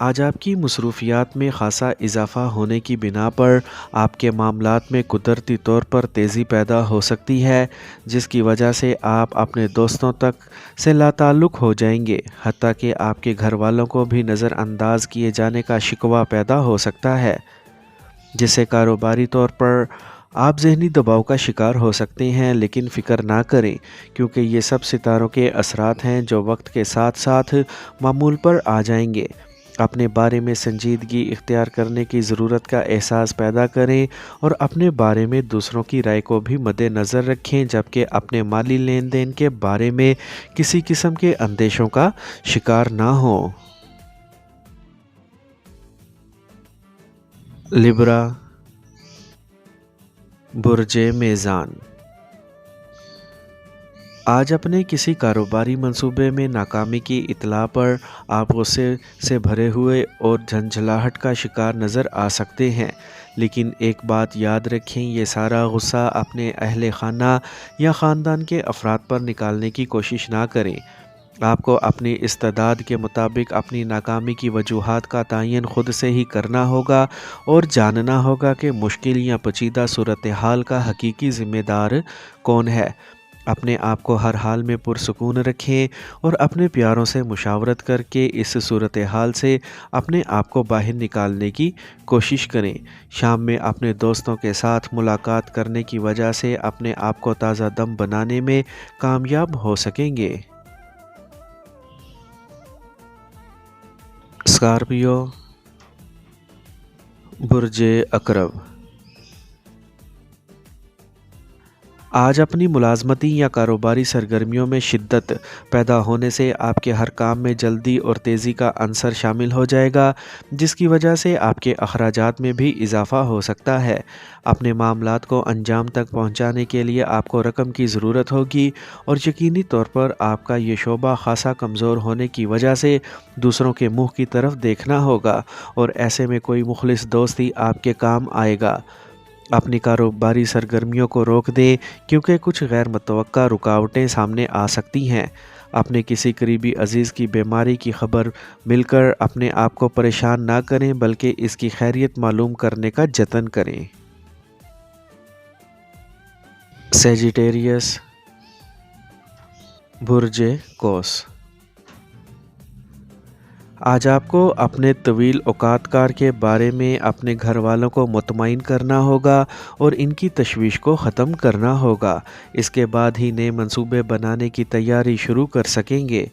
آج آپ کی مصروفیات میں خاصا اضافہ ہونے کی بنا پر آپ کے معاملات میں قدرتی طور پر تیزی پیدا ہو سکتی ہے، جس کی وجہ سے آپ اپنے دوستوں تک سے لاتعلق ہو جائیں گے، حتیٰ کہ آپ کے گھر والوں کو بھی نظر انداز کیے جانے کا شکوہ پیدا ہو سکتا ہے، جس سے کاروباری طور پر آپ ذہنی دباؤ کا شکار ہو سکتے ہیں۔ لیکن فکر نہ کریں، کیونکہ یہ سب ستاروں کے اثرات ہیں جو وقت کے ساتھ ساتھ معمول پر آ جائیں گے۔ اپنے بارے میں سنجیدگی اختیار کرنے کی ضرورت کا احساس پیدا کریں اور اپنے بارے میں دوسروں کی رائے کو بھی مد نظر رکھیں، جبکہ اپنے مالی لین دین کے بارے میں کسی قسم کے اندیشوں کا شکار نہ ہوں۔ لبرا، برج میزان۔ آج اپنے کسی کاروباری منصوبے میں ناکامی کی اطلاع پر آپ غصے سے بھرے ہوئے اور جھنجھلاہٹ کا شکار نظر آ سکتے ہیں، لیکن ایک بات یاد رکھیں، یہ سارا غصہ اپنے اہل خانہ یا خاندان کے افراد پر نکالنے کی کوشش نہ کریں۔ آپ کو اپنی استعداد کے مطابق اپنی ناکامی کی وجوہات کا تعین خود سے ہی کرنا ہوگا اور جاننا ہوگا کہ مشکل یا پیچیدہ صورتحال کا حقیقی ذمہ دار کون ہے۔ اپنے آپ کو ہر حال میں پرسکون رکھیں اور اپنے پیاروں سے مشاورت کر کے اس صورتحال سے اپنے آپ کو باہر نکالنے کی کوشش کریں۔ شام میں اپنے دوستوں کے ساتھ ملاقات کرنے کی وجہ سے اپنے آپ کو تازہ دم بنانے میں کامیاب ہو سکیں گے۔ اسکارپیو، برج عقرب۔ آج اپنی ملازمتی یا کاروباری سرگرمیوں میں شدت پیدا ہونے سے آپ کے ہر کام میں جلدی اور تیزی کا عنصر شامل ہو جائے گا، جس کی وجہ سے آپ کے اخراجات میں بھی اضافہ ہو سکتا ہے۔ اپنے معاملات کو انجام تک پہنچانے کے لیے آپ کو رقم کی ضرورت ہوگی اور یقینی طور پر آپ کا یہ شعبہ خاصا کمزور ہونے کی وجہ سے دوسروں کے منہ کی طرف دیکھنا ہوگا اور ایسے میں کوئی مخلص دوست ہی آپ کے کام آئے گا۔ اپنی کاروباری سرگرمیوں کو روک دیں، کیونکہ کچھ غیر متوقع رکاوٹیں سامنے آ سکتی ہیں۔ اپنے کسی قریبی عزیز کی بیماری کی خبر مل کر اپنے آپ کو پریشان نہ کریں، بلکہ اس کی خیریت معلوم کرنے کا جتن کریں۔ سیجیٹیریس، برج قوس۔ آج آپ کو اپنے طویل اوقات کار کے بارے میں اپنے گھر والوں کو مطمئن کرنا ہوگا اور ان کی تشویش کو ختم کرنا ہوگا۔ اس کے بعد ہی نئے منصوبے بنانے کی تیاری شروع کر سکیں گے۔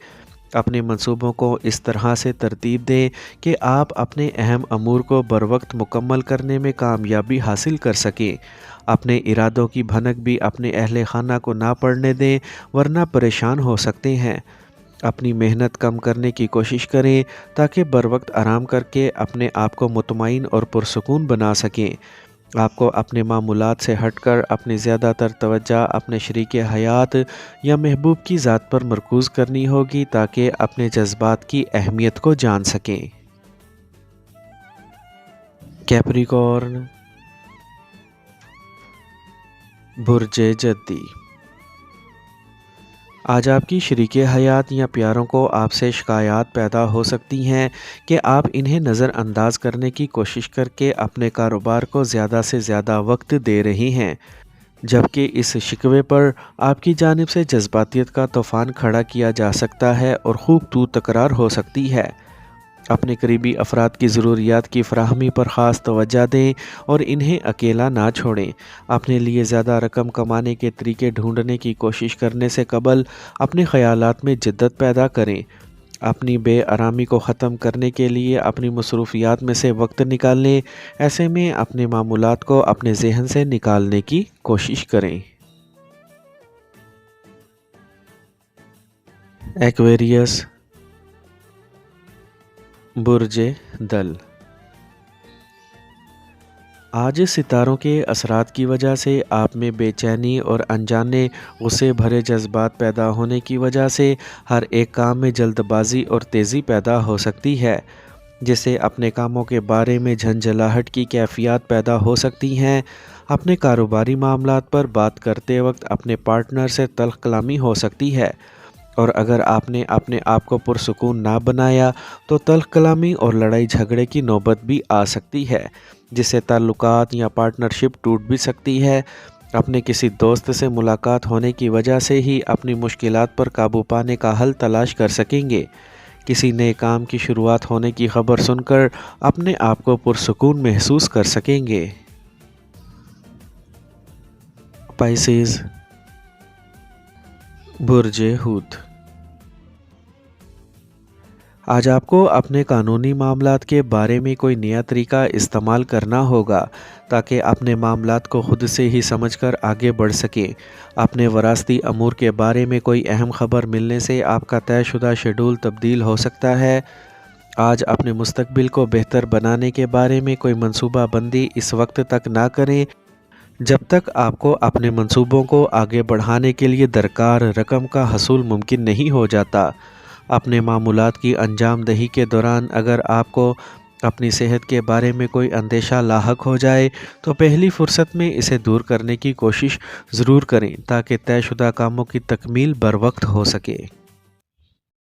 اپنے منصوبوں کو اس طرح سے ترتیب دیں کہ آپ اپنے اہم امور کو بروقت مکمل کرنے میں کامیابی حاصل کر سکیں۔ اپنے ارادوں کی بھنک بھی اپنے اہل خانہ کو نہ پڑنے دیں، ورنہ پریشان ہو سکتے ہیں۔ اپنی محنت کم کرنے کی کوشش کریں تاکہ بروقت آرام کر کے اپنے آپ کو مطمئن اور پرسکون بنا سکیں۔ آپ کو اپنے معمولات سے ہٹ کر اپنی زیادہ تر توجہ اپنے شریک حیات یا محبوب کی ذات پر مرکوز کرنی ہوگی تاکہ اپنے جذبات کی اہمیت کو جان سکیں۔ کیپریکارن، برج جدی۔ آج آپ کی شریک حیات یا پیاروں کو آپ سے شکایات پیدا ہو سکتی ہیں کہ آپ انہیں نظر انداز کرنے کی کوشش کر کے اپنے کاروبار کو زیادہ سے زیادہ وقت دے رہی ہیں، جبکہ اس شکوے پر آپ کی جانب سے جذباتیت کا طوفان کھڑا کیا جا سکتا ہے اور خوب تو تکرار ہو سکتی ہے۔ اپنے قریبی افراد کی ضروریات کی فراہمی پر خاص توجہ دیں اور انہیں اکیلا نہ چھوڑیں۔ اپنے لیے زیادہ رقم کمانے کے طریقے ڈھونڈنے کی کوشش کرنے سے قبل اپنے خیالات میں جدت پیدا کریں۔ اپنی بے آرامی کو ختم کرنے کے لیے اپنی مصروفیات میں سے وقت نکال لیں، ایسے میں اپنے معمولات کو اپنے ذہن سے نکالنے کی کوشش کریں۔ ایکویریس، برج دل۔ آج ستاروں کے اثرات کی وجہ سے آپ میں بے چینی اور انجانے غصے بھرے جذبات پیدا ہونے کی وجہ سے ہر ایک کام میں جلد بازی اور تیزی پیدا ہو سکتی ہے، جس سے اپنے کاموں کے بارے میں جھنجھلاہٹ کی کیفیات پیدا ہو سکتی ہیں۔ اپنے کاروباری معاملات پر بات کرتے وقت اپنے پارٹنر سے تلخ کلامی ہو سکتی ہے اور اگر آپ نے اپنے آپ کو پرسکون نہ بنایا تو تلخ کلامی اور لڑائی جھگڑے کی نوبت بھی آ سکتی ہے، جس سے تعلقات یا پارٹنرشپ ٹوٹ بھی سکتی ہے۔ اپنے کسی دوست سے ملاقات ہونے کی وجہ سے ہی اپنی مشکلات پر قابو پانے کا حل تلاش کر سکیں گے۔ کسی نئے کام کی شروعات ہونے کی خبر سن کر اپنے آپ کو پرسکون محسوس کر سکیں گے۔ پائسیز، برج حوت۔ آج آپ کو اپنے قانونی معاملات کے بارے میں کوئی نیا طریقہ استعمال کرنا ہوگا تاکہ اپنے معاملات کو خود سے ہی سمجھ کر آگے بڑھ سکیں۔ اپنے وراثتی امور کے بارے میں کوئی اہم خبر ملنے سے آپ کا طے شدہ شیڈول تبدیل ہو سکتا ہے۔ آج اپنے مستقبل کو بہتر بنانے کے بارے میں کوئی منصوبہ بندی اس وقت تک نہ کریں جب تک آپ کو اپنے منصوبوں کو آگے بڑھانے کے لیے درکار رقم کا حصول ممکن نہیں ہو جاتا۔ اپنے معمولات کی انجام دہی کے دوران اگر آپ کو اپنی صحت کے بارے میں کوئی اندیشہ لاحق ہو جائے تو پہلی فرصت میں اسے دور کرنے کی کوشش ضرور کریں تاکہ طے شدہ کاموں کی تکمیل بروقت ہو سکے۔